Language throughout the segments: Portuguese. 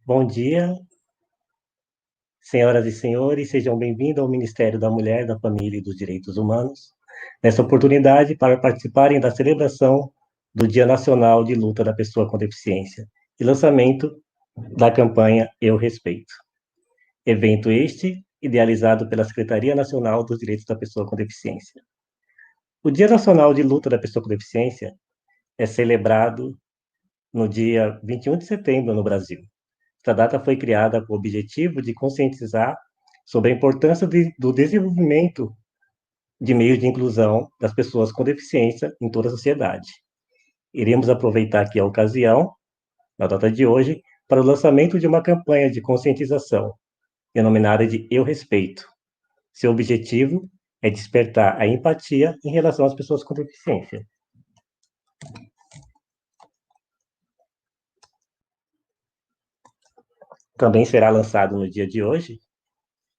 Bom dia, senhoras e senhores, sejam bem-vindos ao Ministério da Mulher, da Família e dos Direitos Humanos. Nessa oportunidade, para participarem da celebração do Dia Nacional de Luta da Pessoa com Deficiência e lançamento da campanha Eu Respeito. Evento este idealizado pela Secretaria Nacional dos Direitos da Pessoa com Deficiência. O Dia Nacional de Luta da Pessoa com Deficiência é celebrado no dia 21 de setembro no Brasil. Esta data foi criada com o objetivo de conscientizar sobre a importância do desenvolvimento de meios de inclusão das pessoas com deficiência em toda a sociedade. Iremos aproveitar aqui a ocasião, na data de hoje, para o lançamento de uma campanha de conscientização, denominada de Eu Respeito. Seu objetivo é despertar a empatia em relação às pessoas com deficiência. Também será lançado no dia de hoje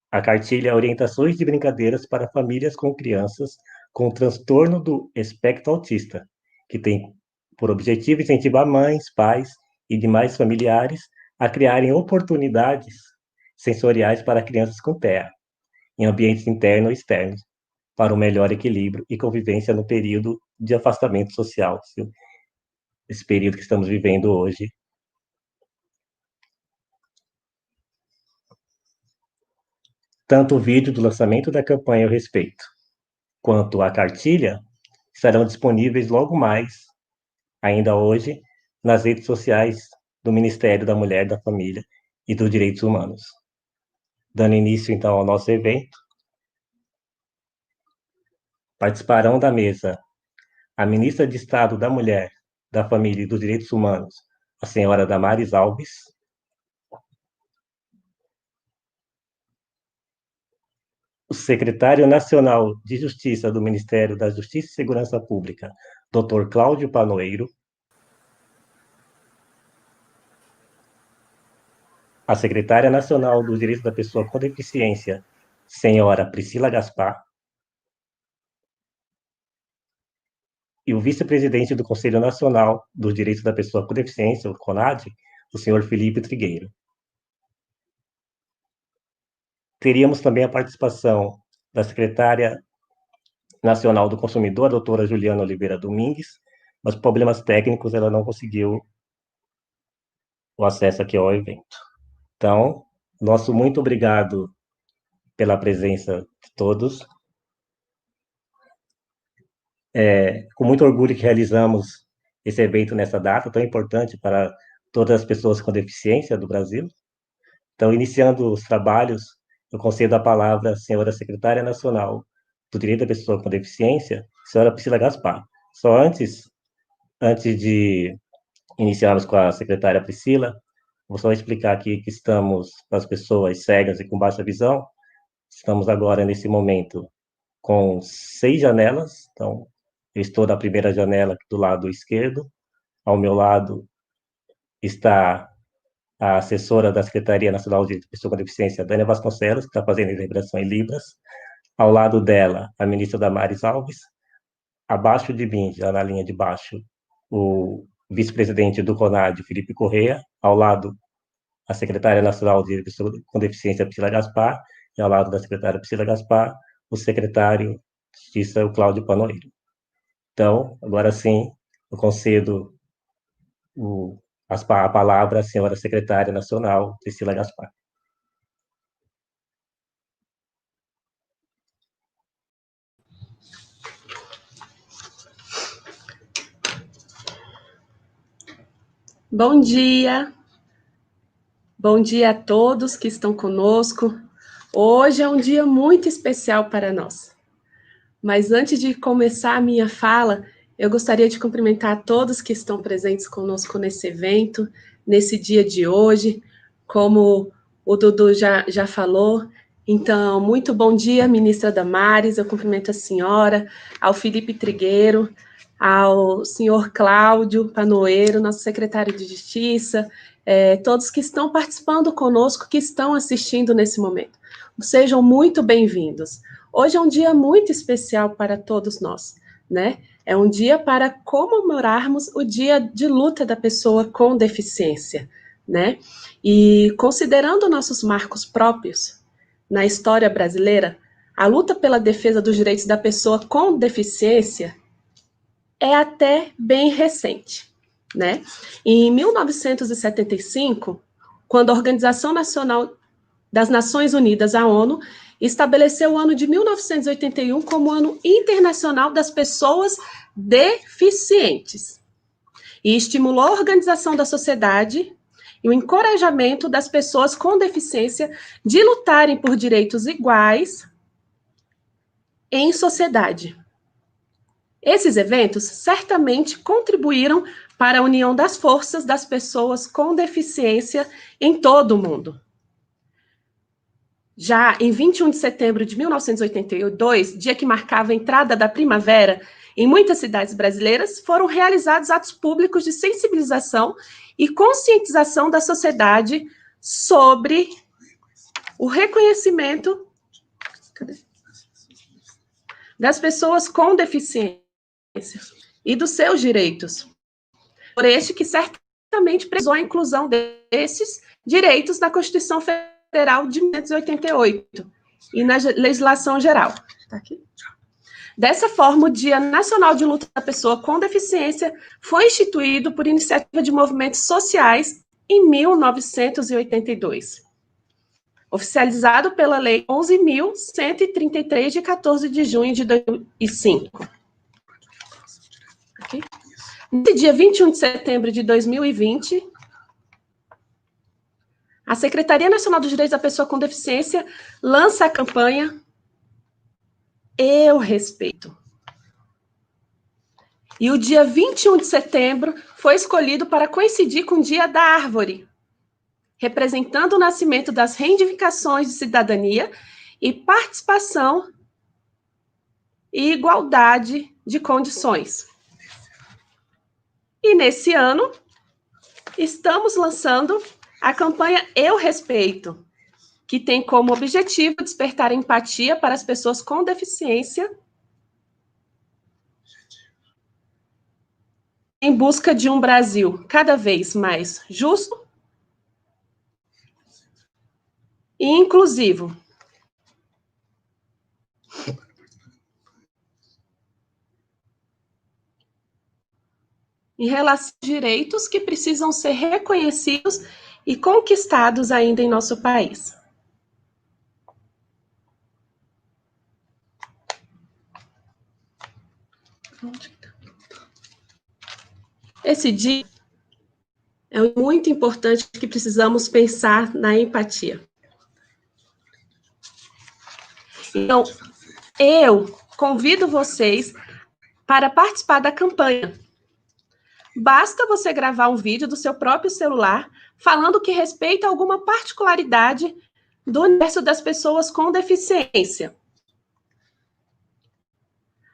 a cartilha Orientações de Brincadeiras para Famílias com Crianças com Transtorno do Espectro Autista, que tem por objetivo incentivar mães, pais e demais familiares a criarem oportunidades sensoriais para crianças com TEA, em ambientes internos e externos, para um melhor equilíbrio e convivência no período de afastamento social, esse período que estamos vivendo hoje. Tanto o vídeo do lançamento da campanha Eu Respeito, quanto a cartilha, estarão disponíveis logo mais, ainda hoje, nas redes sociais do Ministério da Mulher, da Família e dos Direitos Humanos. Dando início, então, ao nosso evento, participarão da mesa a Ministra de Estado da Mulher, da Família e dos Direitos Humanos, a senhora Damares Alves, o secretário nacional de Justiça do Ministério da Justiça e Segurança Pública, Dr. Cláudio Panoeiro, a secretária nacional dos Direitos da Pessoa com Deficiência, senhora Priscila Gaspar, e o vice-presidente do Conselho Nacional dos Direitos da Pessoa com Deficiência, o CONAD, o senhor Felipe Trigueiro. Teríamos também a participação da secretária nacional do consumidor, a doutora Juliana Oliveira Domingues, mas por problemas técnicos ela não conseguiu o acesso aqui ao evento. Então, nosso muito obrigado pela presença de todos. Com muito orgulho que realizamos esse evento nessa data tão importante para todas as pessoas com deficiência do Brasil. Então, iniciando os trabalhos, eu concedo a palavra à senhora secretária nacional do Direito da Pessoa com Deficiência, senhora Priscila Gaspar. Só antes de iniciarmos com a secretária Priscila, vou só explicar aqui que estamos, para as pessoas cegas e com baixa visão, estamos agora, nesse momento, com 6 janelas. Então, eu estou na primeira janela do lado esquerdo, ao meu lado está a assessora da Secretaria Nacional de Pessoa com Deficiência, Dânia Vasconcelos, que está fazendo a interpretação em Libras. Ao lado dela, a ministra Damares Alves. Abaixo de mim, já na linha de baixo, o vice-presidente do CONAD, Felipe Corrêa. Ao lado, a secretária nacional de Pessoa com Deficiência, Priscila Gaspar. E ao lado da secretária Priscila Gaspar, o secretário de Justiça, o Cláudio Panoeiro. Então, agora sim, eu concedo a palavra à senhora secretária nacional, Priscila Gaspar. Bom dia! Bom dia a todos que estão conosco. Hoje é um dia muito especial para nós. Mas antes de começar a minha fala, eu gostaria de cumprimentar a todos que estão presentes conosco nesse evento, nesse dia de hoje, como o Dudu já falou. Então, muito bom dia, ministra Damares, eu cumprimento a senhora, ao Felipe Trigueiro, ao senhor Cláudio Panoeiro, nosso secretário de Justiça, todos que estão participando conosco, que estão assistindo nesse momento. Sejam muito bem-vindos. Hoje é um dia muito especial para todos nós, né? É um dia para comemorarmos o Dia de Luta da Pessoa com Deficiência, né? E considerando nossos marcos próprios na história brasileira, a luta pela defesa dos direitos da pessoa com deficiência é até bem recente, né? Em 1975, quando a Organização Nacional das Nações Unidas, a ONU, estabeleceu o ano de 1981 como o Ano Internacional das Pessoas Deficientes e estimulou a organização da sociedade e o encorajamento das pessoas com deficiência de lutarem por direitos iguais em sociedade. Esses eventos certamente contribuíram para a união das forças das pessoas com deficiência em todo o mundo. Já em 21 de setembro de 1982, dia que marcava a entrada da primavera, em muitas cidades brasileiras foram realizados atos públicos de sensibilização e conscientização da sociedade sobre o reconhecimento das pessoas com deficiência e dos seus direitos. Por este que certamente prezou a inclusão desses direitos na Constituição Federal de 1988 e na legislação geral. Tá aqui. Dessa forma, o Dia Nacional de Luta da Pessoa com Deficiência foi instituído por iniciativa de movimentos sociais em 1982, oficializado pela Lei 11.133, de 14 de junho de 2005. Aqui. No dia 21 de setembro de 2020, a Secretaria Nacional dos Direitos da Pessoa com Deficiência lança a campanha Eu Respeito. E o dia 21 de setembro foi escolhido para coincidir com o Dia da Árvore, representando o nascimento das reivindicações de cidadania e participação e igualdade de condições. E nesse ano, estamos lançando a campanha Eu Respeito, que tem como objetivo despertar empatia para as pessoas com deficiência em busca de um Brasil cada vez mais justo e inclusivo. Em relação aos direitos que precisam ser reconhecidos e conquistados ainda em nosso país. Esse dia é muito importante que precisamos pensar na empatia. Então, eu convido vocês para participar da campanha. Basta você gravar um vídeo do seu próprio celular falando que respeita alguma particularidade do universo das pessoas com deficiência.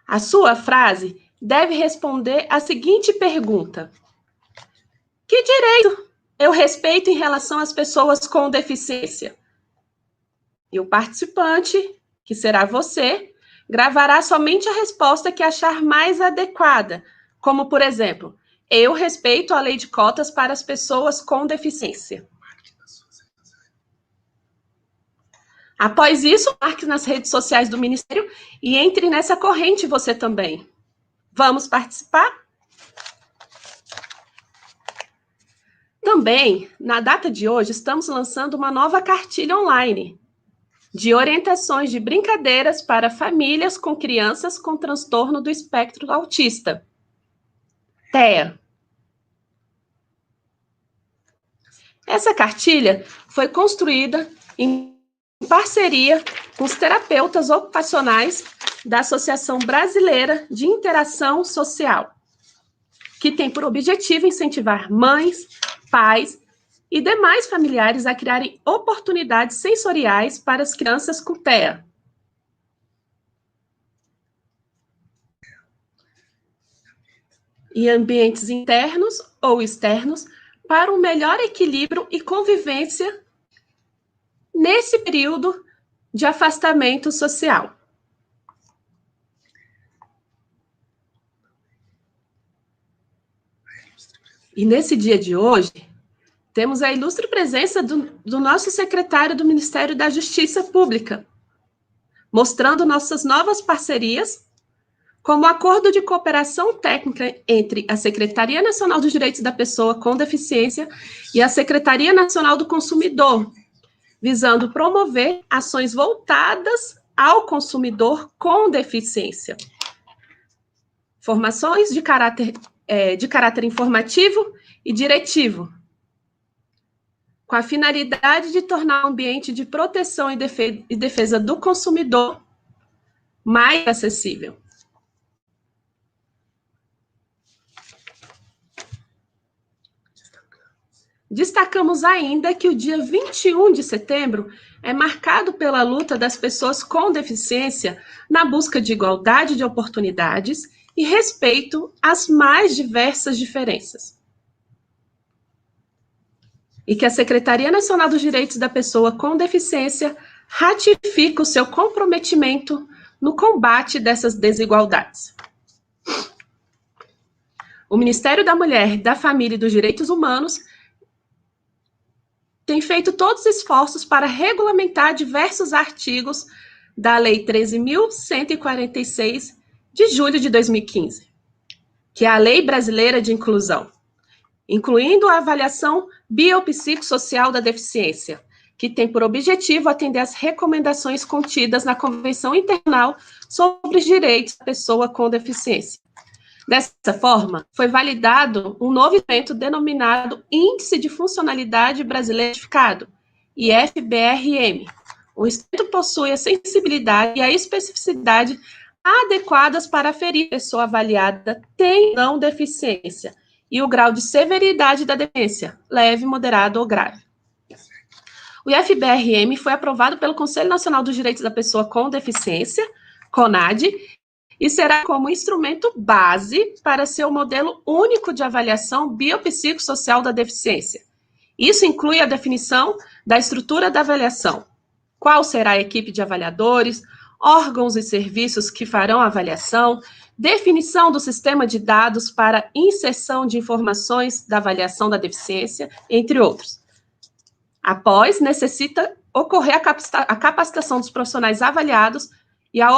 A sua frase deve responder a seguinte pergunta: que direito eu respeito em relação às pessoas com deficiência? E o participante, que será você, gravará somente a resposta que achar mais adequada, como, por exemplo, eu respeito a lei de cotas para as pessoas com deficiência. Após isso, marque nas redes sociais do Ministério e entre nessa corrente você também. Vamos participar? Também, na data de hoje, estamos lançando uma nova cartilha online de orientações de brincadeiras para famílias com crianças com transtorno do espectro autista. TEA. Essa cartilha foi construída em parceria com os terapeutas ocupacionais da Associação Brasileira de Interação Social, que tem por objetivo incentivar mães, pais e demais familiares a criarem oportunidades sensoriais para as crianças com TEA. E ambientes internos ou externos para um melhor equilíbrio e convivência nesse período de afastamento social. E nesse dia de hoje, temos a ilustre presença do nosso secretário do Ministério da Justiça Pública, mostrando nossas novas parcerias, como o acordo de cooperação técnica entre a Secretaria Nacional dos Direitos da Pessoa com Deficiência e a Secretaria Nacional do Consumidor, visando promover ações voltadas ao consumidor com deficiência. Formações de caráter informativo e diretivo, com a finalidade de tornar o ambiente de proteção e defesa do consumidor mais acessível. Destacamos ainda que o dia 21 de setembro é marcado pela luta das pessoas com deficiência na busca de igualdade de oportunidades e respeito às mais diversas diferenças. E que a Secretaria Nacional dos Direitos da Pessoa com Deficiência ratifica o seu comprometimento no combate dessas desigualdades. O Ministério da Mulher, da Família e dos Direitos Humanos tem feito todos os esforços para regulamentar diversos artigos da Lei 13.146, de julho de 2015, que é a Lei Brasileira de Inclusão, incluindo a avaliação biopsicossocial da deficiência, que tem por objetivo atender às recomendações contidas na Convenção Internacional sobre os Direitos da Pessoa com Deficiência. Dessa forma, foi validado um novo instrumento denominado Índice de Funcionalidade Brasileiro Certificado, IFBRM. O instrumento possui a sensibilidade e a especificidade adequadas para aferir a pessoa avaliada tem ou não deficiência e o grau de severidade da deficiência, leve, moderado ou grave. O IFBRM foi aprovado pelo Conselho Nacional dos Direitos da Pessoa com Deficiência, CONAD, e será como instrumento base para seu modelo único de avaliação biopsicossocial da deficiência. Isso inclui a definição da estrutura da avaliação, qual será a equipe de avaliadores, órgãos e serviços que farão a avaliação, definição do sistema de dados para inserção de informações da avaliação da deficiência, entre outros. Após, necessita ocorrer a capacitação dos profissionais avaliados e a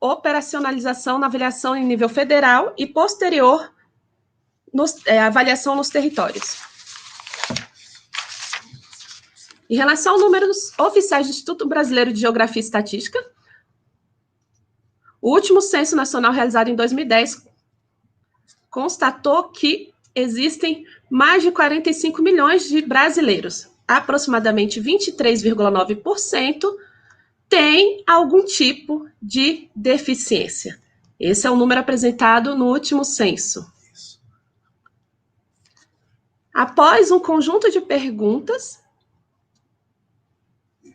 operacionalização na avaliação em nível federal e posterior avaliação nos territórios. Em relação ao números oficiais do Instituto Brasileiro de Geografia e Estatística, o último censo nacional realizado em 2010 constatou que existem mais de 45 milhões de brasileiros, aproximadamente 23,9% tem algum tipo de deficiência. Esse é o número apresentado no último censo. Após um conjunto de perguntas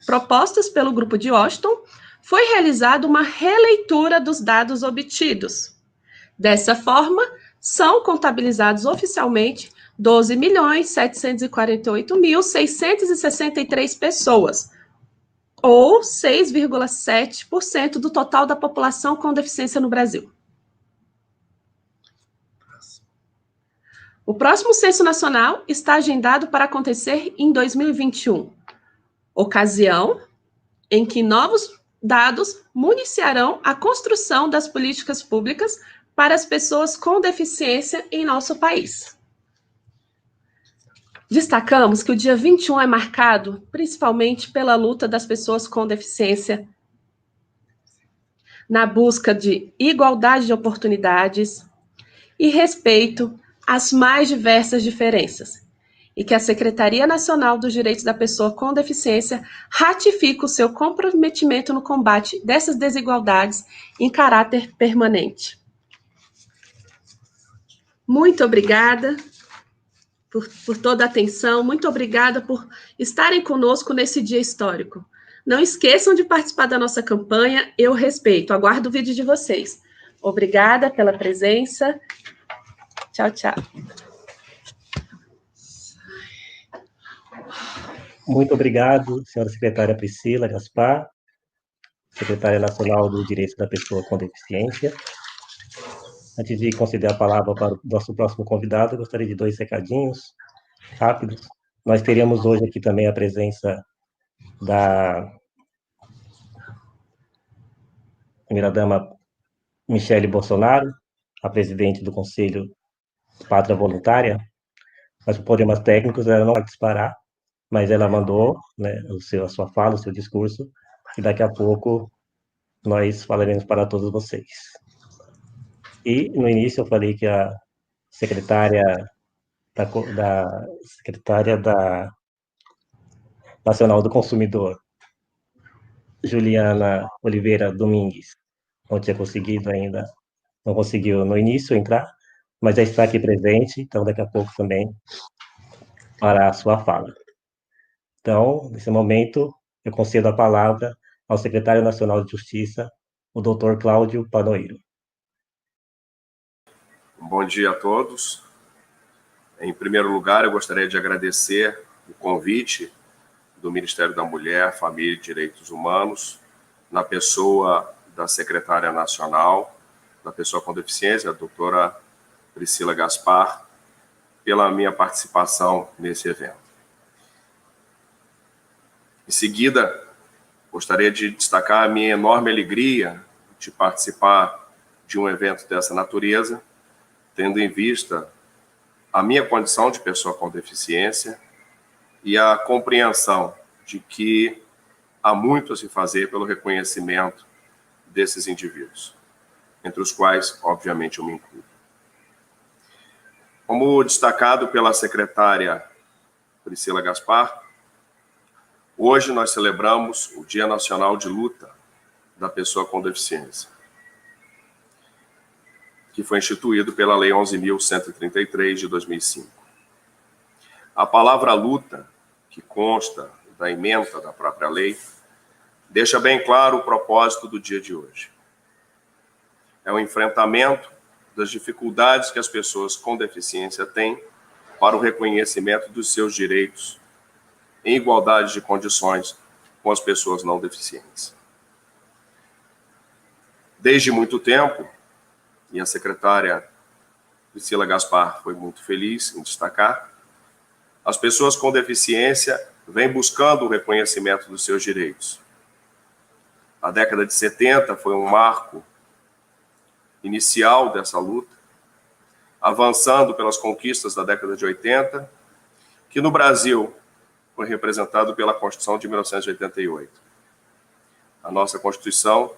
propostas pelo grupo de Washington, foi realizada uma releitura dos dados obtidos. Dessa forma, são contabilizados oficialmente 12.748.663 pessoas, ou 6,7% do total da população com deficiência no Brasil. O próximo censo nacional está agendado para acontecer em 2021, ocasião em que novos dados municiarão a construção das políticas públicas para as pessoas com deficiência em nosso país. Destacamos que o dia 21 é marcado principalmente pela luta das pessoas com deficiência na busca de igualdade de oportunidades e respeito às mais diversas diferenças, e que a Secretaria Nacional dos Direitos da Pessoa com Deficiência ratifica o seu comprometimento no combate dessas desigualdades em caráter permanente. Muito obrigada por toda a atenção, muito obrigada por estarem conosco nesse dia histórico. Não esqueçam de participar da nossa campanha Eu Respeito. Aguardo o vídeo de vocês. Obrigada pela presença. Tchau, tchau. Muito obrigado, senhora secretária Priscila Gaspar, secretária nacional dos Direitos da Pessoa com Deficiência. Antes de conceder a palavra para o nosso próximo convidado, eu gostaria de 2 recadinhos rápidos. Nós teríamos hoje aqui também a presença da primeira-dama Michele Bolsonaro, a presidente do Conselho Pátria Voluntária, mas por problemas técnicos ela não participará, mas ela mandou, né, a sua fala, o seu discurso, e daqui a pouco nós falaremos para todos vocês. E no início eu falei que a secretária da Nacional do Consumidor, Juliana Oliveira Domingues, não tinha conseguido ainda, não conseguiu no início entrar, mas já está aqui presente, então daqui a pouco também para a sua fala. Então, nesse momento, eu concedo a palavra ao secretário nacional de Justiça, o doutor Cláudio Panoeiro. Bom dia a todos. Em primeiro lugar, eu gostaria de agradecer o convite do Ministério da Mulher, Família e Direitos Humanos, na pessoa da secretária nacional, da pessoa com deficiência, a doutora Priscila Gaspar, pela minha participação nesse evento. Em seguida, gostaria de destacar a minha enorme alegria de participar de um evento dessa natureza, tendo em vista a minha condição de pessoa com deficiência e a compreensão de que há muito a se fazer pelo reconhecimento desses indivíduos, entre os quais, obviamente, eu me incluo. Como destacado pela secretária Priscila Gaspar, hoje nós celebramos o Dia Nacional de Luta da Pessoa com Deficiência, que foi instituído pela Lei 11.133 de 2005. A palavra luta, que consta da ementa da própria lei, deixa bem claro o propósito do dia de hoje. É o enfrentamento das dificuldades que as pessoas com deficiência têm para o reconhecimento dos seus direitos em igualdade de condições com as pessoas não deficientes. Desde muito tempo, e a secretária Priscila Gaspar foi muito feliz em destacar, as pessoas com deficiência vêm buscando o reconhecimento dos seus direitos. A década de 70 foi um marco inicial dessa luta, avançando pelas conquistas da década de 80, que no Brasil foi representado pela Constituição de 1988. A nossa Constituição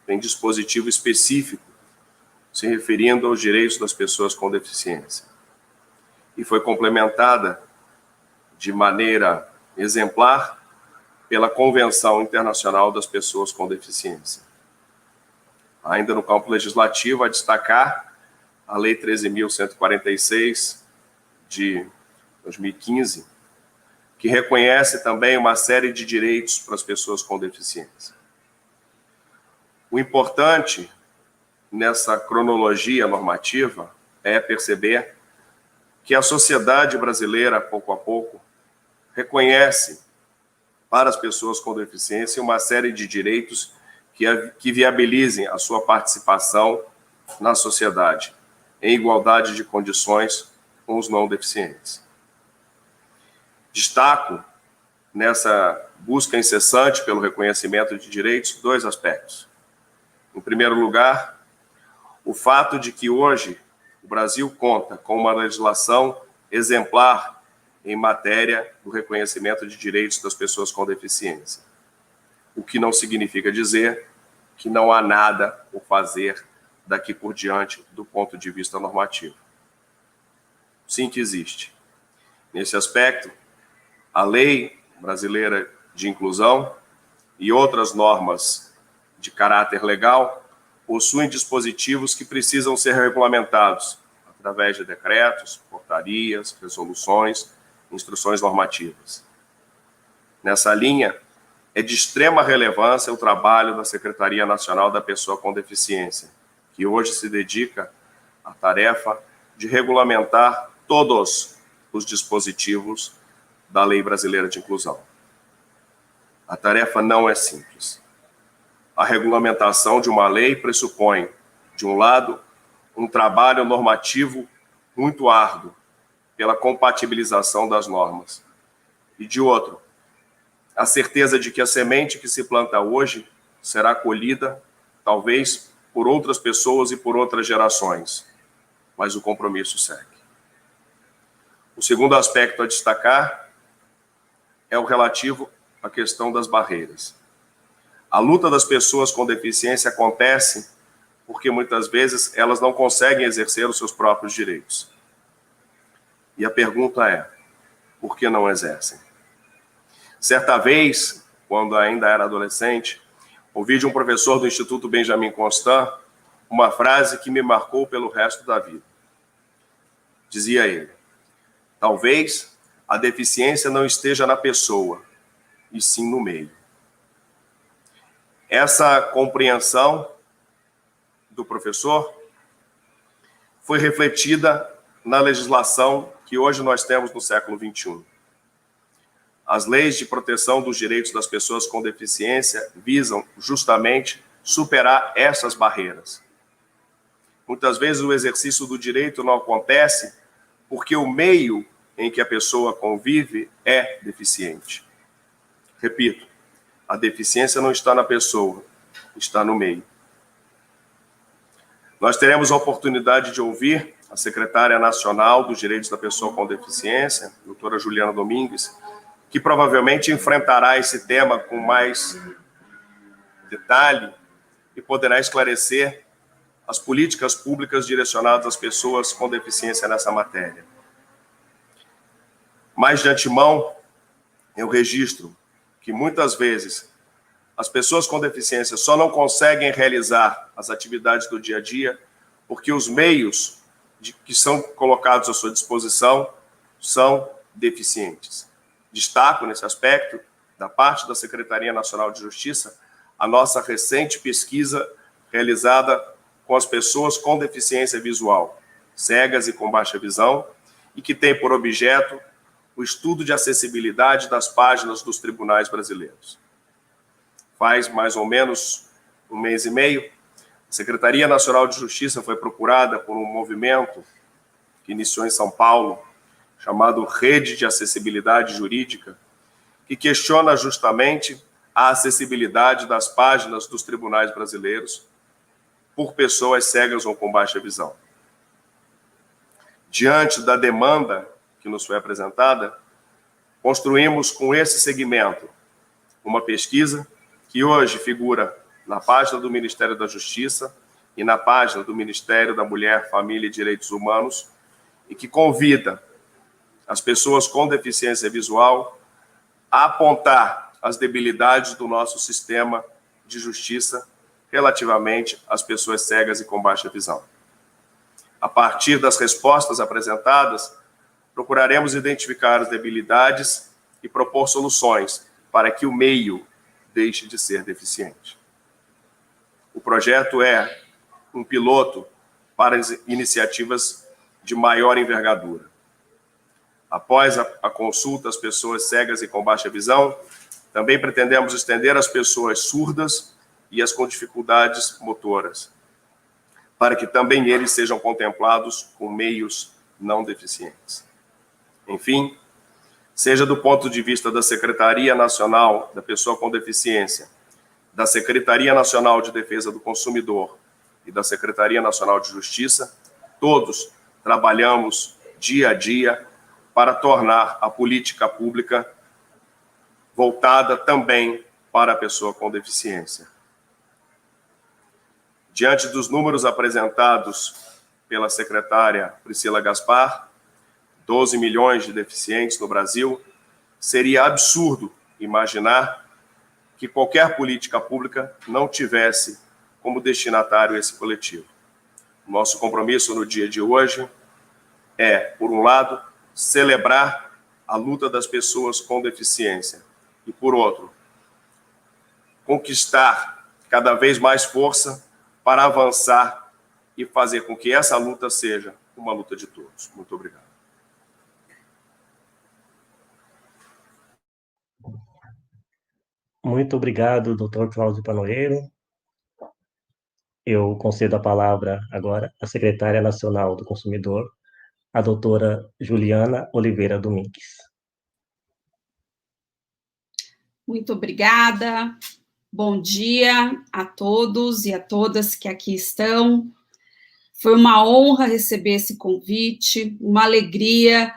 tem dispositivo específico se referindo aos direitos das pessoas com deficiência. E foi complementada de maneira exemplar pela Convenção Internacional das Pessoas com Deficiência. Ainda no campo legislativo, a destacar a Lei 13.146 de 2015, que reconhece também uma série de direitos para as pessoas com deficiência. O importante nessa cronologia normativa é perceber que a sociedade brasileira, pouco a pouco, reconhece para as pessoas com deficiência uma série de direitos que viabilizem a sua participação na sociedade, em igualdade de condições com os não deficientes. Destaco, nessa busca incessante pelo reconhecimento de direitos, dois aspectos. Em primeiro lugar, o fato de que hoje o Brasil conta com uma legislação exemplar em matéria do reconhecimento de direitos das pessoas com deficiência, o que não significa dizer que não há nada por fazer daqui por diante do ponto de vista normativo. Sim que existe. Nesse aspecto, a Lei Brasileira de Inclusão e outras normas de caráter legal possuem dispositivos que precisam ser regulamentados através de decretos, portarias, resoluções, instruções normativas. Nessa linha, é de extrema relevância o trabalho da Secretaria Nacional da Pessoa com Deficiência, que hoje se dedica à tarefa de regulamentar todos os dispositivos da Lei Brasileira de Inclusão. A tarefa não é simples. A regulamentação de uma lei pressupõe, de um lado, um trabalho normativo muito árduo pela compatibilização das normas, e de outro, a certeza de que a semente que se planta hoje será colhida, talvez, por outras pessoas e por outras gerações, mas o compromisso segue. O segundo aspecto a destacar é o relativo à questão das barreiras. A luta das pessoas com deficiência acontece porque muitas vezes elas não conseguem exercer os seus próprios direitos. E a pergunta é: por que não exercem? Certa vez, quando ainda era adolescente, ouvi de um professor do Instituto Benjamin Constant uma frase que me marcou pelo resto da vida. Dizia ele: talvez a deficiência não esteja na pessoa, e sim no meio. Essa compreensão do professor foi refletida na legislação que hoje nós temos no século XXI. As leis de proteção dos direitos das pessoas com deficiência visam justamente superar essas barreiras. Muitas vezes o exercício do direito não acontece porque o meio em que a pessoa convive é deficiente. Repito, a deficiência não está na pessoa, está no meio. Nós teremos a oportunidade de ouvir a secretária nacional dos Direitos da Pessoa com Deficiência, doutora Juliana Domingues, que provavelmente enfrentará esse tema com mais detalhe e poderá esclarecer as políticas públicas direcionadas às pessoas com deficiência nessa matéria. Mas, de antemão, eu registro que muitas vezes as pessoas com deficiência só não conseguem realizar as atividades do dia a dia porque os meios que são colocados à sua disposição são deficientes. Destaco nesse aspecto, da parte da Secretaria Nacional de Justiça, a nossa recente pesquisa realizada com as pessoas com deficiência visual, cegas e com baixa visão, e que tem por objeto o estudo de acessibilidade das páginas dos tribunais brasileiros. Faz mais ou menos um mês e meio, a Secretaria Nacional de Justiça foi procurada por um movimento que iniciou em São Paulo, chamado Rede de Acessibilidade Jurídica, que questiona justamente a acessibilidade das páginas dos tribunais brasileiros por pessoas cegas ou com baixa visão. Diante da demanda que nos foi apresentada, construímos com esse segmento uma pesquisa que hoje figura na página do Ministério da Justiça e na página do Ministério da Mulher, Família e Direitos Humanos, e que convida as pessoas com deficiência visual a apontar as debilidades do nosso sistema de justiça relativamente às pessoas cegas e com baixa visão. A partir das respostas apresentadas, procuraremos identificar as debilidades e propor soluções para que o meio deixe de ser deficiente. O projeto é um piloto para as iniciativas de maior envergadura. Após a consulta às pessoas cegas e com baixa visão, também pretendemos estender às pessoas surdas e as com dificuldades motoras, para que também eles sejam contemplados com meios não deficientes. Enfim, seja do ponto de vista da Secretaria Nacional da Pessoa com Deficiência, da Secretaria Nacional de Defesa do Consumidor e da Secretaria Nacional de Justiça, todos trabalhamos dia a dia para tornar a política pública voltada também para a pessoa com deficiência. Diante dos números apresentados pela secretária Priscila Gaspar, 12 milhões de deficientes no Brasil, seria absurdo imaginar que qualquer política pública não tivesse como destinatário esse coletivo. Nosso compromisso no dia de hoje é, por um lado, celebrar a luta das pessoas com deficiência e, por outro, conquistar cada vez mais força para avançar e fazer com que essa luta seja uma luta de todos. Muito obrigado. Muito obrigado, doutor Cláudio Panoeiro. Eu concedo a palavra agora à secretária nacional do Consumidor, a doutora Juliana Oliveira Domingues. Muito obrigada. Bom dia a todos e a todas que aqui estão. Foi uma honra receber esse convite, uma alegria.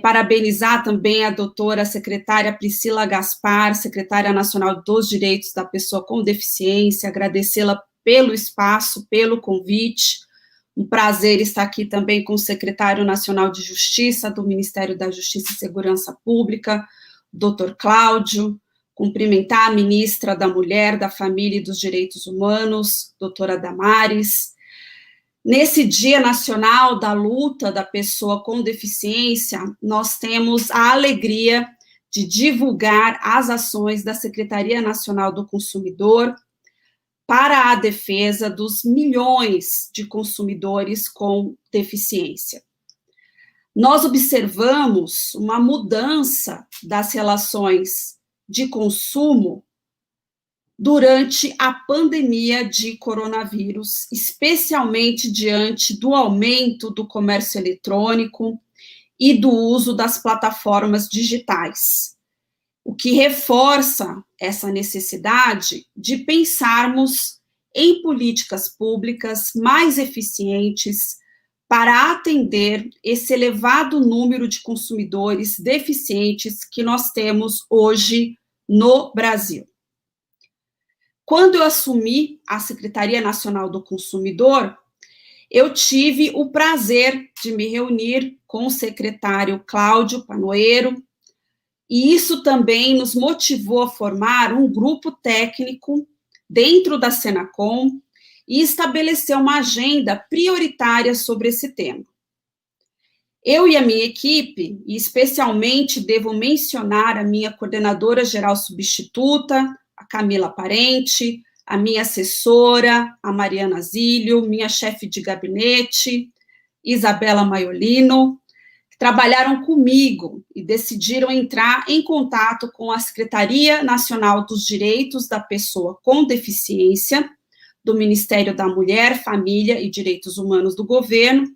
Parabenizar também a doutora secretária Priscila Gaspar, secretária nacional dos Direitos da Pessoa com Deficiência, agradecê-la pelo espaço, pelo convite. Um prazer estar aqui também com o secretário nacional de Justiça do Ministério da Justiça e Segurança Pública, doutor Cláudio, cumprimentar a ministra da Mulher, da Família e dos Direitos Humanos, doutora Damares. Nesse Dia Nacional da Luta da Pessoa com Deficiência, nós temos a alegria de divulgar as ações da Secretaria Nacional do Consumidor para a defesa dos milhões de consumidores com deficiência. Nós observamos uma mudança das relações de consumo durante a pandemia de coronavírus, especialmente diante do aumento do comércio eletrônico e do uso das plataformas digitais, o que reforça essa necessidade de pensarmos em políticas públicas mais eficientes para atender esse elevado número de consumidores deficientes que nós temos hoje no Brasil. Quando eu assumi a Secretaria Nacional do Consumidor, eu tive o prazer de me reunir com o secretário Cláudio Panoeiro, e isso também nos motivou a formar um grupo técnico dentro da Senacom e estabelecer uma agenda prioritária sobre esse tema. Eu e a minha equipe, e especialmente devo mencionar a minha coordenadora geral substituta, a Camila Parente, a minha assessora, a Mariana Zílio, minha chefe de gabinete, Isabela Maiolino, que trabalharam comigo e decidiram entrar em contato com a Secretaria Nacional dos Direitos da Pessoa com Deficiência, do Ministério da Mulher, Família e Direitos Humanos do governo,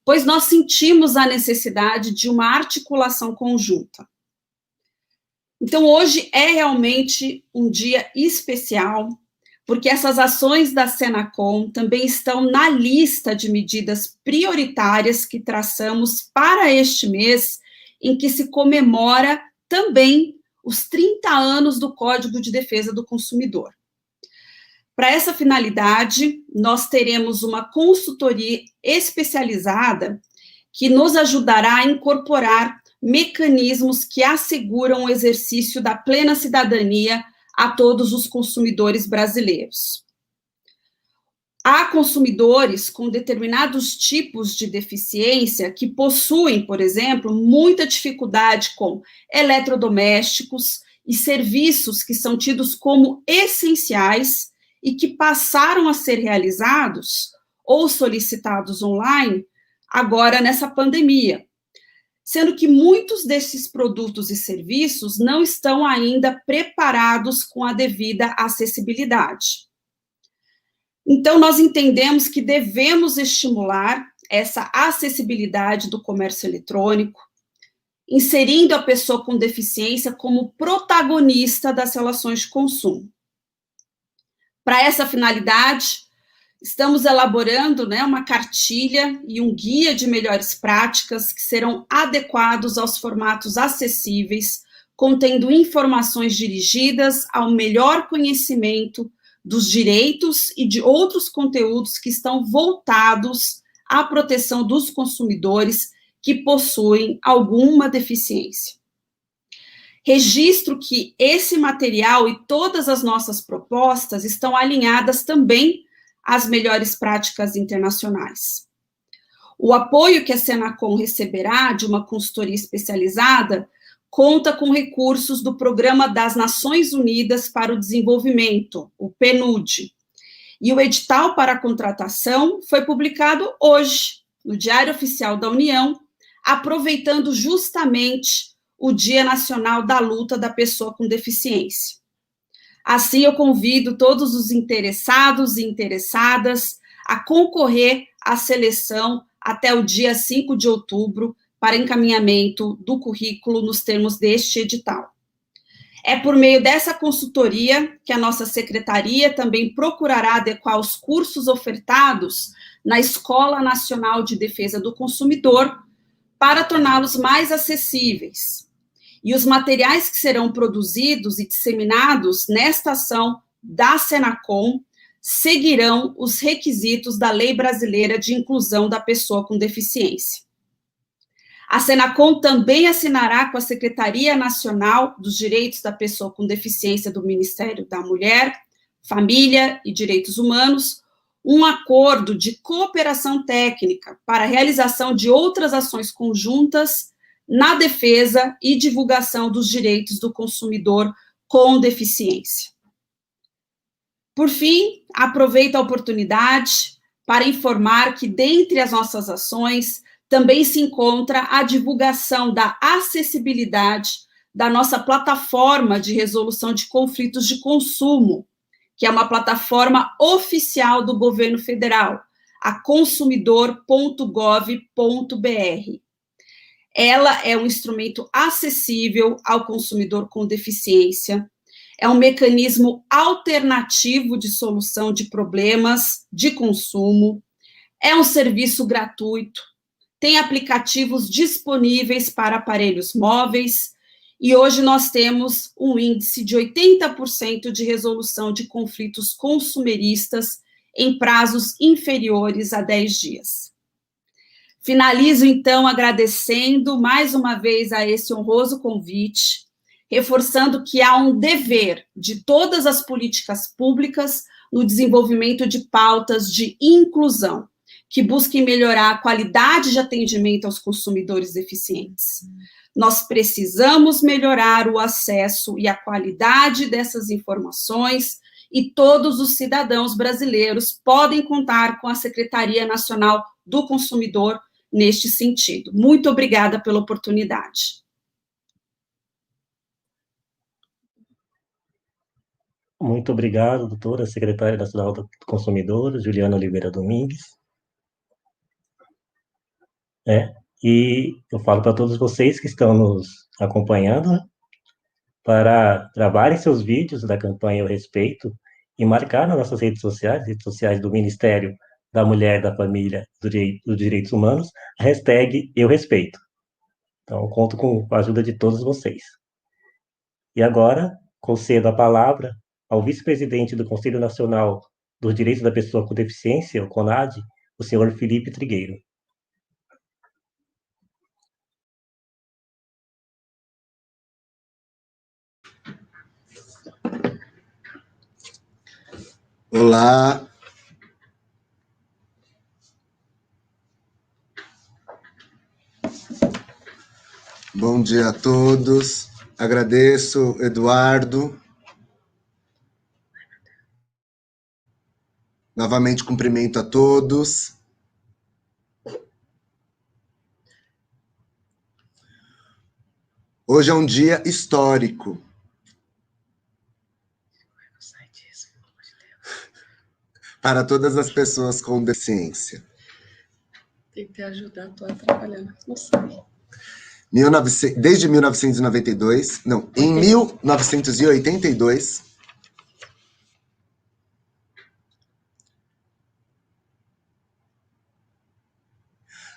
pois nós sentimos a necessidade de uma articulação conjunta. Então, hoje é realmente um dia especial, porque essas ações da Senacom também estão na lista de medidas prioritárias que traçamos para este mês, em que se comemora também os 30 anos do Código de Defesa do Consumidor. Para essa finalidade, nós teremos uma consultoria especializada que nos ajudará a incorporar mecanismos que asseguram o exercício da plena cidadania a todos os consumidores brasileiros. Há consumidores com determinados tipos de deficiência que possuem, por exemplo, muita dificuldade com eletrodomésticos e serviços que são tidos como essenciais e que passaram a ser realizados ou solicitados online agora nessa pandemia, sendo que muitos desses produtos e serviços não estão ainda preparados com a devida acessibilidade. Então, nós entendemos que devemos estimular essa acessibilidade do comércio eletrônico, inserindo a pessoa com deficiência como protagonista das relações de consumo. Para essa finalidade, estamos elaborando uma cartilha e um guia de melhores práticas que serão adequados aos formatos acessíveis, contendo informações dirigidas ao melhor conhecimento dos direitos e de outros conteúdos que estão voltados à proteção dos consumidores que possuem alguma deficiência. Registro que esse material e todas as nossas propostas estão alinhadas também às melhores práticas internacionais. O apoio que a Senacom receberá de uma consultoria especializada conta com recursos do Programa das Nações Unidas para o Desenvolvimento, o PNUD, e o edital para a contratação foi publicado hoje, no Diário Oficial da União, aproveitando justamente o Dia Nacional da Luta da Pessoa com Deficiência. Assim, eu convido todos os interessados e interessadas a concorrer à seleção até o dia 5 de outubro para encaminhamento do currículo nos termos deste edital. É por meio dessa consultoria que a nossa secretaria também procurará adequar os cursos ofertados na Escola Nacional de Defesa do Consumidor para torná-los mais acessíveis. E os materiais que serão produzidos e disseminados nesta ação da Senacom seguirão os requisitos da Lei Brasileira de Inclusão da Pessoa com Deficiência. A Senacom também assinará com a Secretaria Nacional dos Direitos da Pessoa com Deficiência do Ministério da Mulher, Família e Direitos Humanos um acordo de cooperação técnica para a realização de outras ações conjuntas na defesa e divulgação dos direitos do consumidor com deficiência. Por fim, aproveito a oportunidade para informar que, dentre as nossas ações, também se encontra a divulgação da acessibilidade da nossa plataforma de resolução de conflitos de consumo, que é uma plataforma oficial do governo federal, a consumidor.gov.br. Ela é um instrumento acessível ao consumidor com deficiência, é um mecanismo alternativo de solução de problemas de consumo, é um serviço gratuito, tem aplicativos disponíveis para aparelhos móveis, e hoje nós temos um índice de 80% de resolução de conflitos consumeristas em prazos inferiores a 10 dias. Finalizo, então, agradecendo mais uma vez a esse honroso convite, reforçando que há um dever de todas as políticas públicas no desenvolvimento de pautas de inclusão, que busquem melhorar a qualidade de atendimento aos consumidores deficientes. Nós precisamos melhorar o acesso e a qualidade dessas informações, e todos os cidadãos brasileiros podem contar com a Secretaria Nacional do Consumidor neste sentido. Muito obrigada pela oportunidade. Muito obrigado, doutora, secretária nacional do Consumidor, Juliana Oliveira Domingues. E eu falo para todos vocês que estão nos acompanhando para gravarem seus vídeos da campanha Eu Respeito e marcar nas nossas redes sociais do Ministério da Mulher, da Família e dos Direitos Humanos, a hashtag Eu Respeito. Então, eu conto com a ajuda de todos vocês. E agora, concedo a palavra ao vice-presidente do Conselho Nacional dos Direitos da Pessoa com Deficiência, o CONAD, o senhor Felipe Trigueiro. Olá. Bom dia a todos. Agradeço, Eduardo. Novamente cumprimento a todos. Hoje é um dia histórico. Para todas as pessoas com deficiência. Tentei ajudar, estou atrapalhando, não sei. Desde 1992, não, em 1982,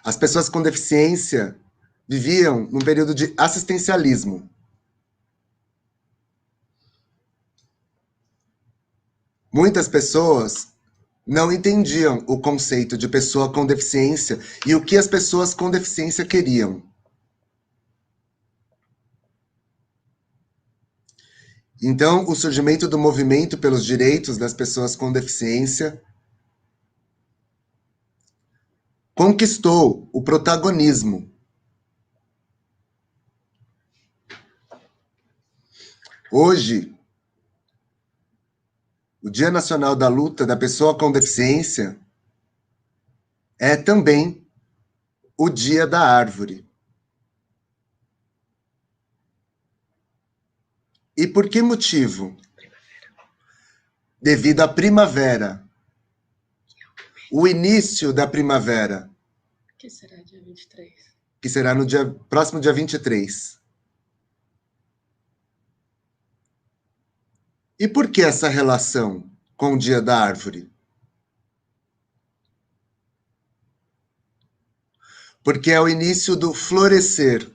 as pessoas com deficiência viviam num período de assistencialismo. Muitas pessoas não entendiam o conceito de pessoa com deficiência e o que as pessoas com deficiência queriam. Então, o surgimento do movimento pelos direitos das pessoas com deficiência conquistou o protagonismo. Hoje, o Dia Nacional da Luta da Pessoa com Deficiência é também o Dia da Árvore. E por que motivo? Devido à primavera. O início da primavera. Que será dia 23? Que será no próximo dia 23. E por que essa relação com o Dia da Árvore? Porque é o início do florescer.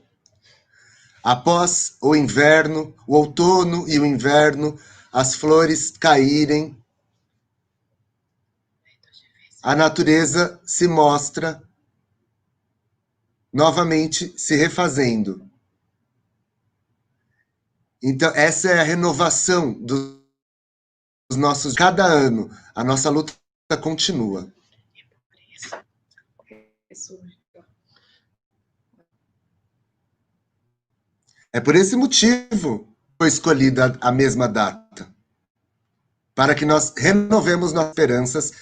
Após o inverno, o outono e o inverno, as flores caírem, a natureza se mostra novamente se refazendo. Então, essa é a renovação dos nossos... Cada ano, a nossa luta continua. É por esse motivo que foi escolhida a mesma data, para que nós renovemos nossas esperanças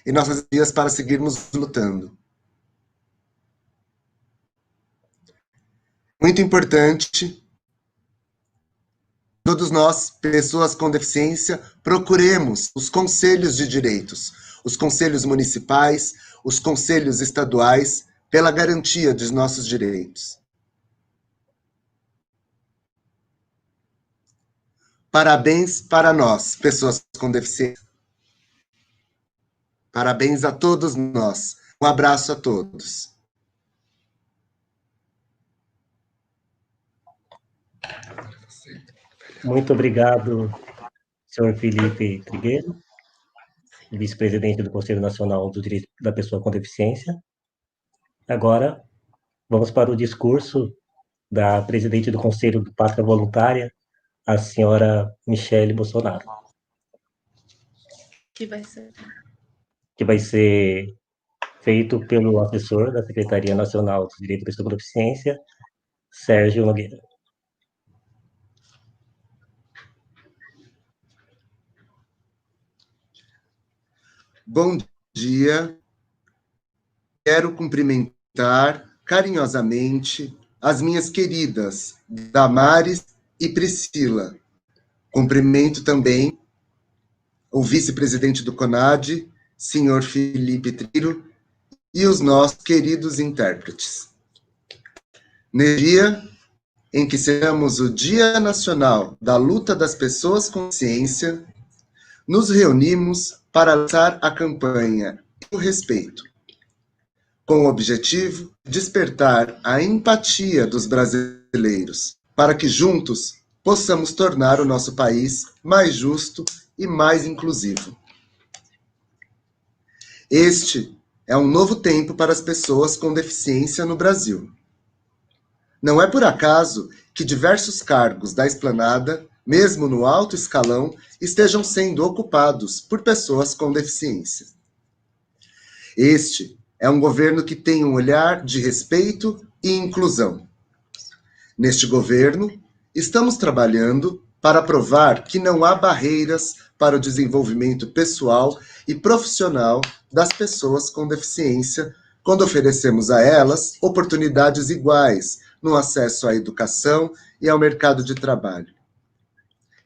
e nossas dias para seguirmos lutando. Muito importante, todos nós, pessoas com deficiência, procuremos os conselhos de direitos, os conselhos municipais, os conselhos estaduais, pela garantia dos nossos direitos. Parabéns para nós, pessoas com deficiência. Parabéns a todos nós. Um abraço a todos. Muito obrigado, senhor Felipe Trigueiro, vice-presidente do Conselho Nacional do Direito da Pessoa com Deficiência. Agora, vamos para o discurso da presidente do Conselho do Pátria Voluntária, a senhora Michele Bolsonaro. Que vai ser feito pelo assessor da Secretaria Nacional do Direito da Pessoa com Deficiência, Sérgio Nogueira. Bom dia. Quero cumprimentar carinhosamente as minhas queridas Damares e Priscila. Cumprimento também o vice-presidente do CONAD, senhor Felipe Trigueiro, e os nossos queridos intérpretes. No dia em que celebramos o Dia Nacional da Luta das Pessoas com Deficiência, nos reunimos para lançar a campanha O Respeito, com o objetivo de despertar a empatia dos brasileiros, para que juntos possamos tornar o nosso país mais justo e mais inclusivo. Este é um novo tempo para as pessoas com deficiência no Brasil. Não é por acaso que diversos cargos da esplanada, mesmo no alto escalão, estejam sendo ocupados por pessoas com deficiência. Este é um governo que tem um olhar de respeito e inclusão. Neste governo, estamos trabalhando para provar que não há barreiras para o desenvolvimento pessoal e profissional das pessoas com deficiência, quando oferecemos a elas oportunidades iguais no acesso à educação e ao mercado de trabalho.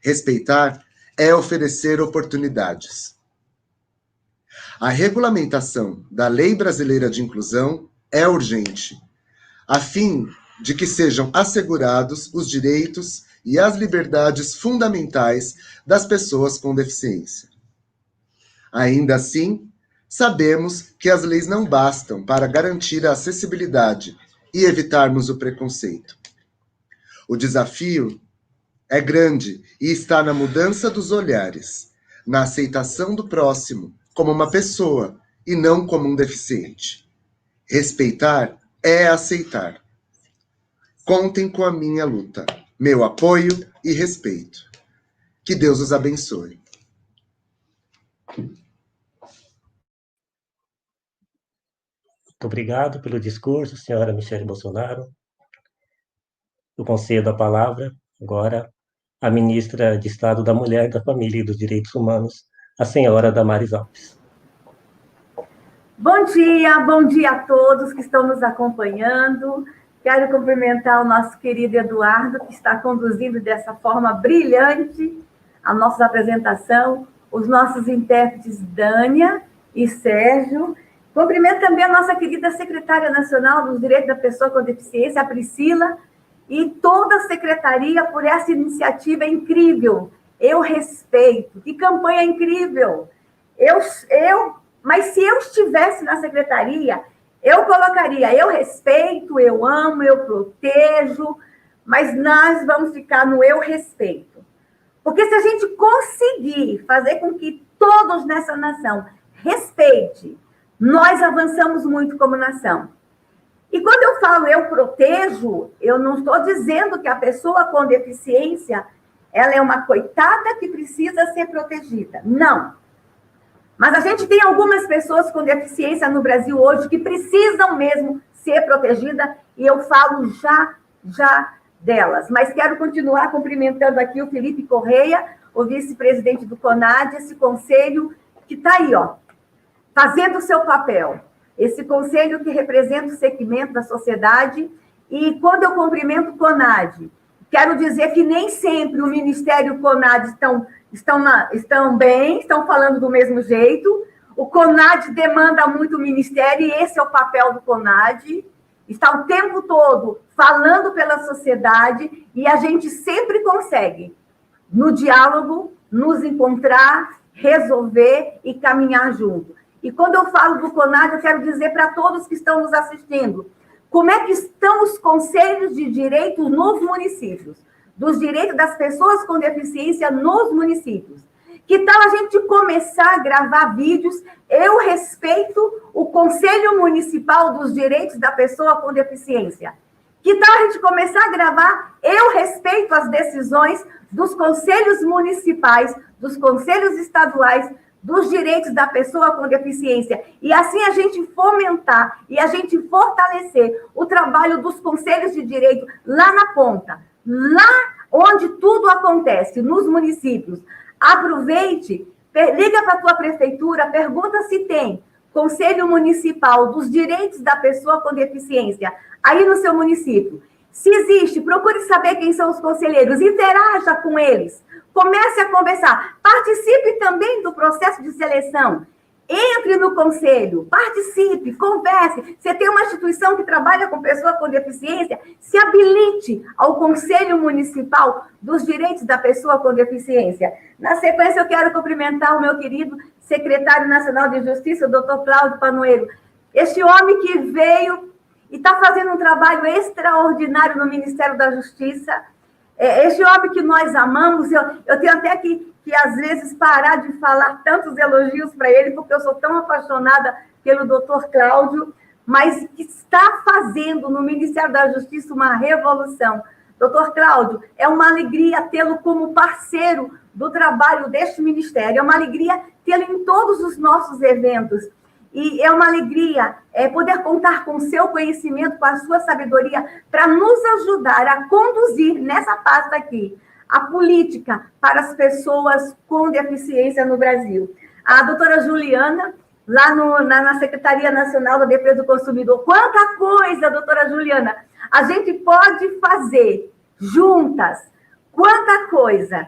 Respeitar é oferecer oportunidades. A regulamentação da Lei Brasileira de Inclusão é urgente, a fim de que sejam assegurados os direitos e as liberdades fundamentais das pessoas com deficiência. Ainda assim, sabemos que as leis não bastam para garantir a acessibilidade e evitarmos o preconceito. O desafio é grande e está na mudança dos olhares, na aceitação do próximo como uma pessoa e não como um deficiente. Respeitar é aceitar. Contem com a minha luta, meu apoio e respeito. Que Deus os abençoe. Muito obrigado pelo discurso, senhora Michele Bolsonaro. Eu concedo a palavra agora à ministra de Estado da Mulher, da Família e dos Direitos Humanos, a senhora Damares Alves. Bom dia a todos que estão nos acompanhando. Quero cumprimentar o nosso querido Eduardo, que está conduzindo dessa forma brilhante a nossa apresentação, os nossos intérpretes Dânia e Sérgio. Cumprimento também a nossa querida secretária nacional dos Direitos da Pessoa com Deficiência, a Priscila, e toda a secretaria por essa iniciativa incrível Eu respeito. Que campanha incrível! Mas se eu estivesse na secretaria, eu colocaria: eu respeito, eu amo, eu protejo, mas nós vamos ficar no eu respeito. Porque se a gente conseguir fazer com que todos nessa nação respeite, nós avançamos muito como nação. E quando eu falo eu protejo, eu não estou dizendo que a pessoa com deficiência ela é uma coitada que precisa ser protegida. Não. Mas a gente tem algumas pessoas com deficiência no Brasil hoje que precisam mesmo ser protegidas, e eu falo já delas. Mas quero continuar cumprimentando aqui o Felipe Correia, o vice-presidente do CONAD, esse conselho que está aí, ó, fazendo o seu papel. Esse conselho que representa o segmento da sociedade. E quando eu cumprimento o CONAD, quero dizer que nem sempre o Ministério e o CONAD estão bem, estão falando do mesmo jeito. O CONAD demanda muito o Ministério, e esse é o papel do CONAD. Está o tempo todo falando pela sociedade, e a gente sempre consegue, no diálogo, nos encontrar, resolver e caminhar junto. E quando eu falo do CONAD, eu quero dizer para todos que estão nos assistindo, como é que estão os conselhos de direitos nos municípios, dos direitos das pessoas com deficiência nos municípios. Que tal a gente começar a gravar vídeos? Eu respeito o Conselho Municipal dos Direitos da Pessoa com Deficiência. Que tal a gente começar a gravar? Eu respeito as decisões dos conselhos municipais, dos conselhos estaduais, dos direitos da pessoa com deficiência. E assim a gente fomentar e a gente fortalecer o trabalho dos conselhos de direito lá na ponta, lá onde tudo acontece, nos municípios. Aproveite, liga para a tua prefeitura, pergunta se tem Conselho Municipal dos Direitos da Pessoa com Deficiência aí no seu município. Se existe, procure saber quem são os conselheiros, interaja com eles. Comece a conversar. Participe também do processo de seleção. Entre no conselho, participe, converse. Você tem uma instituição que trabalha com pessoa com deficiência, se habilite ao Conselho Municipal dos Direitos da Pessoa com Deficiência. Na sequência, eu quero cumprimentar o meu querido secretário nacional de Justiça, o doutor Cláudio Panoeiro. Este homem que veio e está fazendo um trabalho extraordinário no Ministério da Justiça. Este homem que nós amamos, eu tenho até que às vezes parar de falar tantos elogios para ele, porque eu sou tão apaixonada pelo doutor Cláudio, mas que está fazendo no Ministério da Justiça uma revolução. Doutor Cláudio, é uma alegria tê-lo como parceiro do trabalho deste ministério, é uma alegria tê-lo em todos os nossos eventos. E é uma alegria poder contar com o seu conhecimento, com a sua sabedoria, para nos ajudar a conduzir nessa pasta aqui a política para as pessoas com deficiência no Brasil. A doutora Juliana, lá na Secretaria Nacional da Defesa do Consumidor, quanta coisa, doutora Juliana, a gente pode fazer juntas, quanta coisa,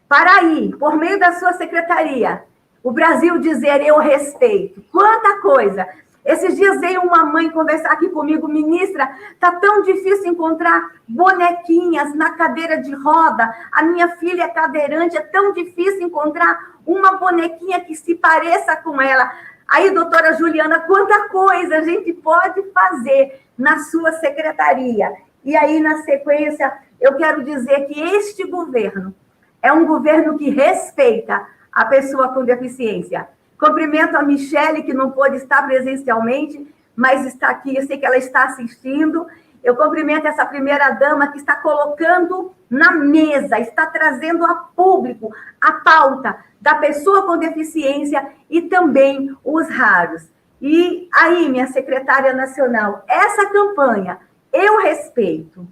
para aí, por meio da sua secretaria, o Brasil dizer eu respeito. Quanta coisa. Esses dias veio uma mãe conversar aqui comigo, ministra, está tão difícil encontrar bonequinhas na cadeira de roda. A minha filha é cadeirante, é tão difícil encontrar uma bonequinha que se pareça com ela. Aí, doutora Juliana, quanta coisa a gente pode fazer na sua secretaria. E aí, na sequência, eu quero dizer que este governo é um governo que respeita a pessoa com deficiência. Cumprimento a Michele, que não pôde estar presencialmente, mas está aqui, eu sei que ela está assistindo. Eu cumprimento essa primeira-dama que está colocando na mesa, está trazendo a público a pauta da pessoa com deficiência e também os raros. E aí, minha secretária nacional, essa campanha, eu respeito.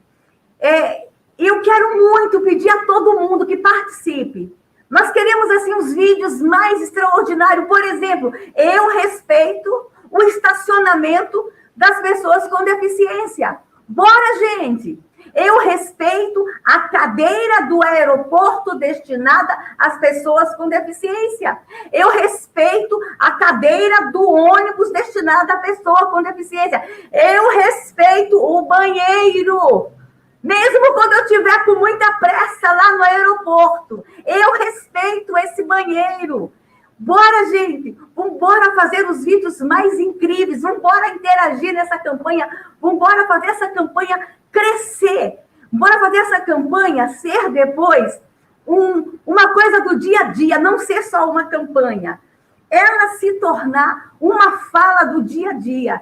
Eu quero muito pedir a todo mundo que participe. Nós queremos, assim, os vídeos mais extraordinários. Por exemplo, eu respeito o estacionamento das pessoas com deficiência. Bora, gente! Eu respeito a cadeira do aeroporto destinada às pessoas com deficiência. Eu respeito a cadeira do ônibus destinada à pessoa com deficiência. Eu respeito o banheiro. Mesmo quando eu estiver com muita pressa, criança lá no aeroporto. Eu respeito esse banheiro. Bora, gente, vamos fazer os vídeos mais incríveis, vamos interagir nessa campanha, vamos fazer essa campanha crescer, bora fazer essa campanha ser depois uma coisa do dia a dia, não ser só uma campanha, ela se tornar uma fala do dia a dia,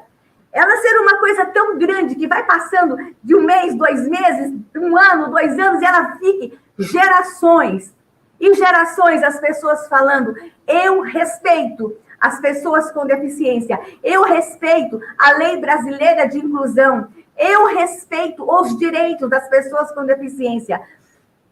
ela ser uma coisa tão grande que vai passando de 1 mês, 2 meses, 1 ano, 2 anos, e ela fique gerações. E gerações, as pessoas falando, eu respeito as pessoas com deficiência, eu respeito a lei brasileira de inclusão, eu respeito os direitos das pessoas com deficiência.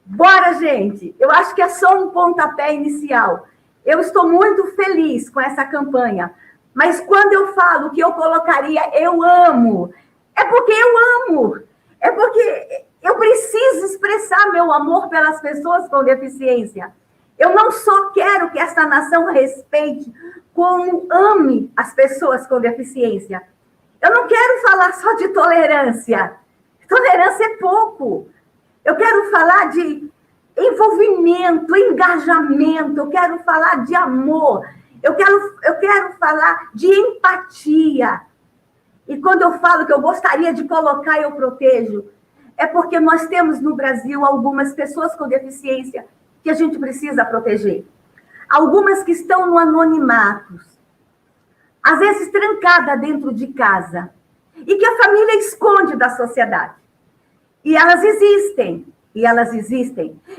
Bora, gente! Eu acho que é só um pontapé inicial. Eu estou muito feliz com essa campanha, mas quando eu falo que eu colocaria eu amo, é porque eu amo, é porque eu preciso expressar meu amor pelas pessoas com deficiência. Eu não só quero que essa nação respeite, como ame as pessoas com deficiência. Eu não quero falar só de tolerância. Tolerância é pouco. Eu quero falar de envolvimento, engajamento. Eu quero falar de amor. Eu quero falar de empatia. E quando eu falo que eu gostaria de colocar, eu protejo, é porque nós temos no Brasil algumas pessoas com deficiência que a gente precisa proteger. Algumas que estão no anonimato, às vezes trancada dentro de casa, e que a família esconde da sociedade. E elas existem,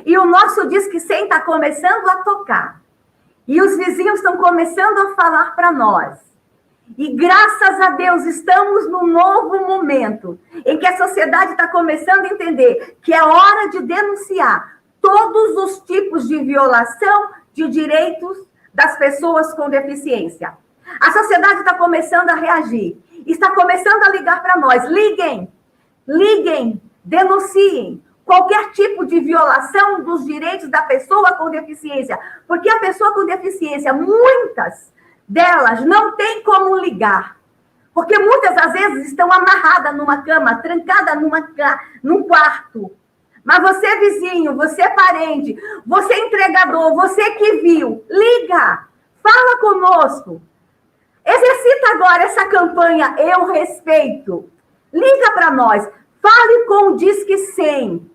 E o nosso Disque 100 está começando a tocar. E os vizinhos estão começando a falar para nós. E graças a Deus estamos num novo momento em que a sociedade está começando a entender que é hora de denunciar todos os tipos de violação de direitos das pessoas com deficiência. A sociedade está começando a reagir, está começando a ligar para nós. Liguem, denunciem qualquer tipo de violação dos direitos da pessoa com deficiência, porque a pessoa com deficiência, muitas delas não tem como ligar, porque muitas às vezes estão amarradas numa cama, trancada num quarto. Mas você vizinho, você parente, você entregador, você que viu, liga, fala conosco. Exercita agora essa campanha Eu Respeito. Liga para nós, fale com o Disque 100.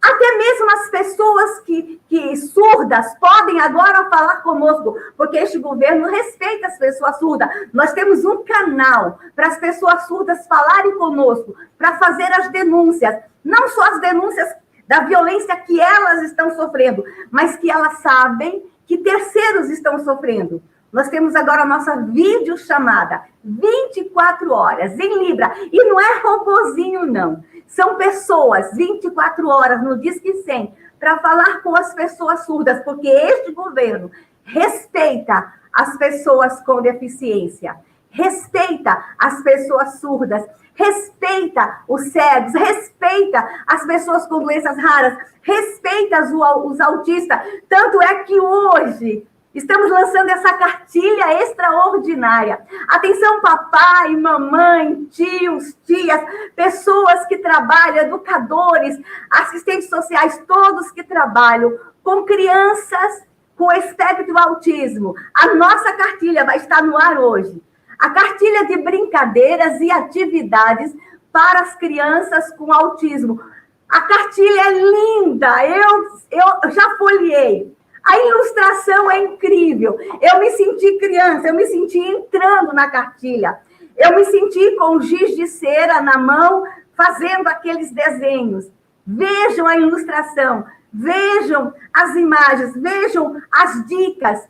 Até mesmo as pessoas que surdas podem agora falar conosco, porque este governo respeita as pessoas surdas. Nós temos um canal para as pessoas surdas falarem conosco, para fazer as denúncias. Não só as denúncias da violência que elas estão sofrendo, mas que elas sabem que terceiros estão sofrendo. Nós temos agora a nossa videochamada, 24 horas, em Libra. E não é robozinho, não. São pessoas, 24 horas no Disque 100, para falar com as pessoas surdas, porque este governo respeita as pessoas com deficiência, respeita as pessoas surdas, respeita os cegos, respeita as pessoas com doenças raras, respeita os autistas. Tanto é que hoje estamos lançando essa cartilha extraordinária. Atenção, papai, mamãe, tios, tias, pessoas que trabalham, educadores, assistentes sociais, todos que trabalham com crianças com espectro do autismo. A nossa cartilha vai estar no ar hoje. A cartilha de brincadeiras e atividades para as crianças com autismo. A cartilha é linda, eu já folhei. A ilustração é incrível. Eu me senti criança, eu me senti entrando na cartilha. Eu me senti com giz de cera na mão, fazendo aqueles desenhos. Vejam a ilustração, vejam as imagens, vejam as dicas.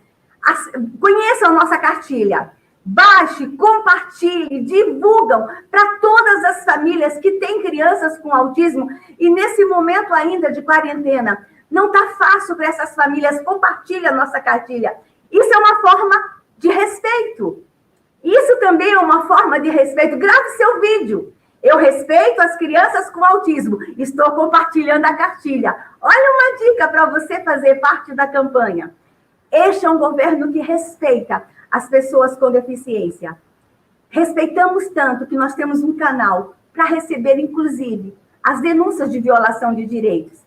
Conheçam a nossa cartilha. Baixe, compartilhe, divulgam para todas as famílias que têm crianças com autismo. E nesse momento ainda de quarentena, não está fácil para essas famílias. Compartilhe a nossa cartilha. Isso é uma forma de respeito. Isso também é uma forma de respeito. Grave seu vídeo. Eu respeito as crianças com autismo. Estou compartilhando a cartilha. Olha uma dica para você fazer parte da campanha. Este é um governo que respeita as pessoas com deficiência. Respeitamos tanto que nós temos um canal para receber, inclusive, as denúncias de violação de direitos.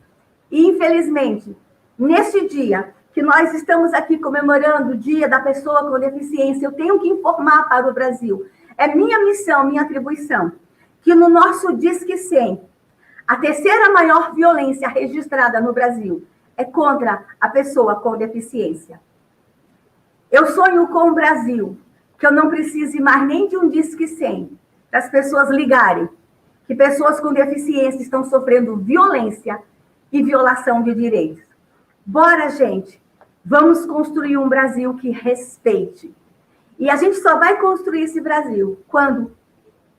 E, infelizmente, neste dia que nós estamos aqui comemorando o Dia da Pessoa com Deficiência, eu tenho que informar para o Brasil, é minha missão, minha atribuição, que no nosso Disque 100, a terceira maior violência registrada no Brasil é contra a pessoa com deficiência. Eu sonho com um Brasil que eu não precise mais nem de um Disque 100 para as pessoas ligarem que pessoas com deficiência estão sofrendo violência e violação de direitos. Bora, gente, vamos construir um Brasil que respeite. E a gente só vai construir esse Brasil quando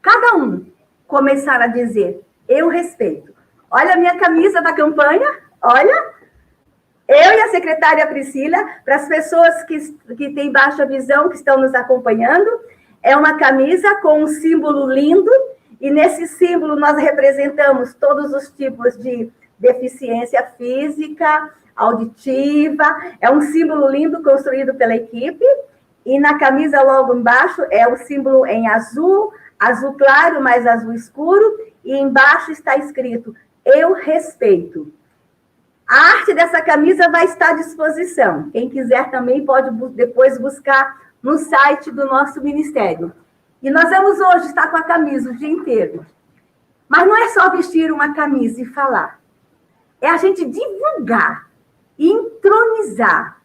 cada um começar a dizer, eu respeito. Olha a minha camisa da campanha, olha. Eu e a secretária Priscila, para as pessoas que têm baixa visão, que estão nos acompanhando, é uma camisa com um símbolo lindo, e nesse símbolo nós representamos todos os tipos de deficiência física, auditiva, é um símbolo lindo construído pela equipe, e na camisa logo embaixo é o símbolo em azul, azul claro, mais azul escuro, e embaixo está escrito, eu respeito. A arte dessa camisa vai estar à disposição. Quem quiser também pode depois buscar no site do nosso ministério. E nós vamos hoje estar com a camisa o dia inteiro. Mas não é só vestir uma camisa e falar. É a gente divulgar, entronizar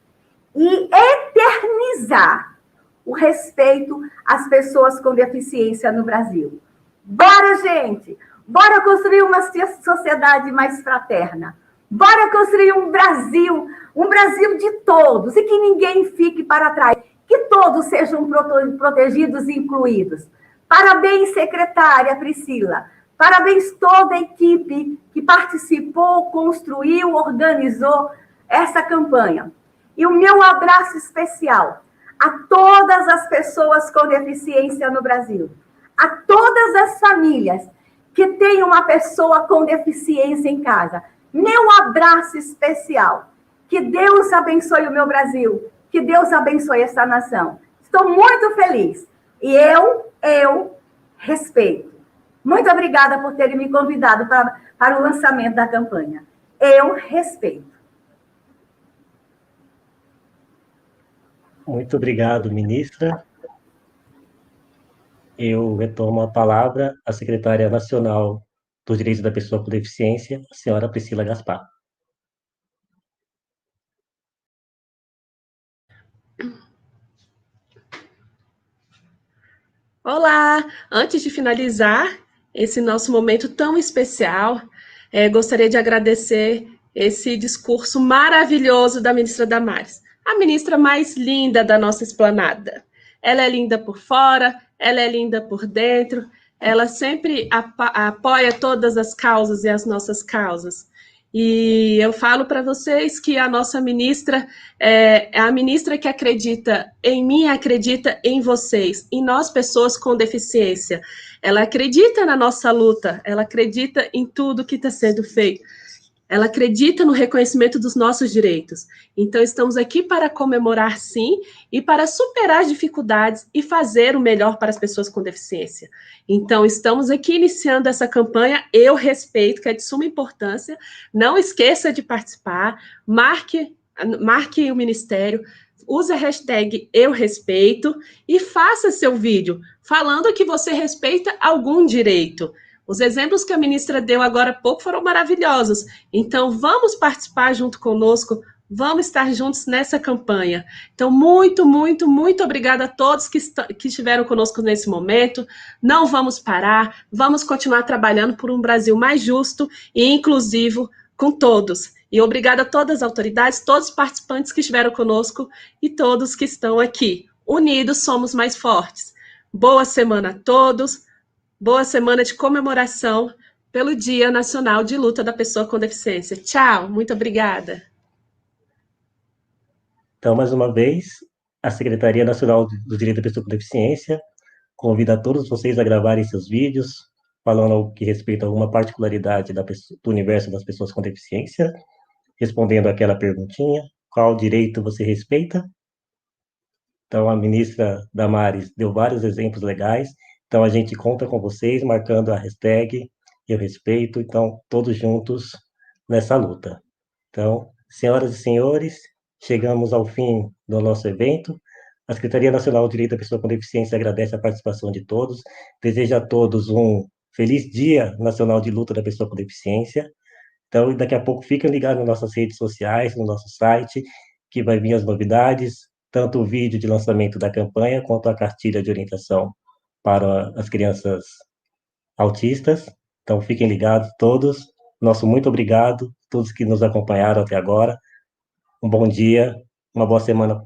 e eternizar o respeito às pessoas com deficiência no Brasil. Bora, gente! Bora construir uma sociedade mais fraterna. Bora construir um Brasil de todos, e que ninguém fique para trás, que todos sejam protegidos e incluídos. Parabéns, secretária Priscila, parabéns toda a equipe que participou, construiu, organizou essa campanha. E o meu abraço especial a todas as pessoas com deficiência no Brasil, a todas as famílias que têm uma pessoa com deficiência em casa. Meu abraço especial. Que Deus abençoe o meu Brasil. Que Deus abençoe essa nação. Estou muito feliz. E eu respeito. Muito obrigada por terem me convidado para o lançamento da campanha. Eu respeito. Muito obrigado, ministra. Eu retomo a palavra à secretária nacional dos Direitos da Pessoa com Deficiência, a senhora Priscila Gaspar. Olá! Antes de finalizar esse nosso momento tão especial, gostaria de agradecer esse discurso maravilhoso da ministra Damares, a ministra mais linda da nossa esplanada. Ela é linda por fora, ela é linda por dentro, ela sempre apoia todas as causas e as nossas causas. E eu falo para vocês que a nossa ministra é a ministra que acredita em mim, acredita em vocês, em nós, pessoas com deficiência. Ela acredita na nossa luta, ela acredita em tudo que está sendo feito. Ela acredita no reconhecimento dos nossos direitos. Então, estamos aqui para comemorar, sim, e para superar as dificuldades e fazer o melhor para as pessoas com deficiência. Então, estamos aqui iniciando essa campanha Eu Respeito, que é de suma importância. Não esqueça de participar, marque o Ministério, use a hashtag Eu Respeito e faça seu vídeo falando que você respeita algum direito. Os exemplos que a ministra deu agora há pouco foram maravilhosos. Então, vamos participar junto conosco, vamos estar juntos nessa campanha. Então, muito, muito, muito obrigada a todos que estiveram conosco nesse momento. Não vamos parar, vamos continuar trabalhando por um Brasil mais justo e inclusivo com todos. E obrigada a todas as autoridades, todos os participantes que estiveram conosco e todos que estão aqui. Unidos somos mais fortes. Boa semana a todos. Boa semana de comemoração pelo Dia Nacional de Luta da Pessoa com Deficiência. Tchau, muito obrigada. Então, mais uma vez, a Secretaria Nacional do Direito da Pessoa com Deficiência convida todos vocês a gravarem seus vídeos, falando ao que respeita a alguma particularidade do universo das pessoas com deficiência, respondendo aquela perguntinha, qual direito você respeita? Então, a ministra Damares deu vários exemplos legais. Então, a gente conta com vocês, marcando a hashtag Eu Respeito. Então, todos juntos nessa luta. Então, senhoras e senhores, chegamos ao fim do nosso evento. A Secretaria Nacional de Direito da Pessoa com Deficiência agradece a participação de todos, deseja a todos um feliz Dia Nacional de Luta da Pessoa com Deficiência. Então, daqui a pouco fiquem ligados nas nossas redes sociais, no nosso site, que vai vir as novidades, tanto o vídeo de lançamento da campanha, quanto a cartilha de orientação para as crianças autistas. Então, fiquem ligados todos. Nosso muito obrigado, todos que nos acompanharam até agora. Um bom dia, uma boa semana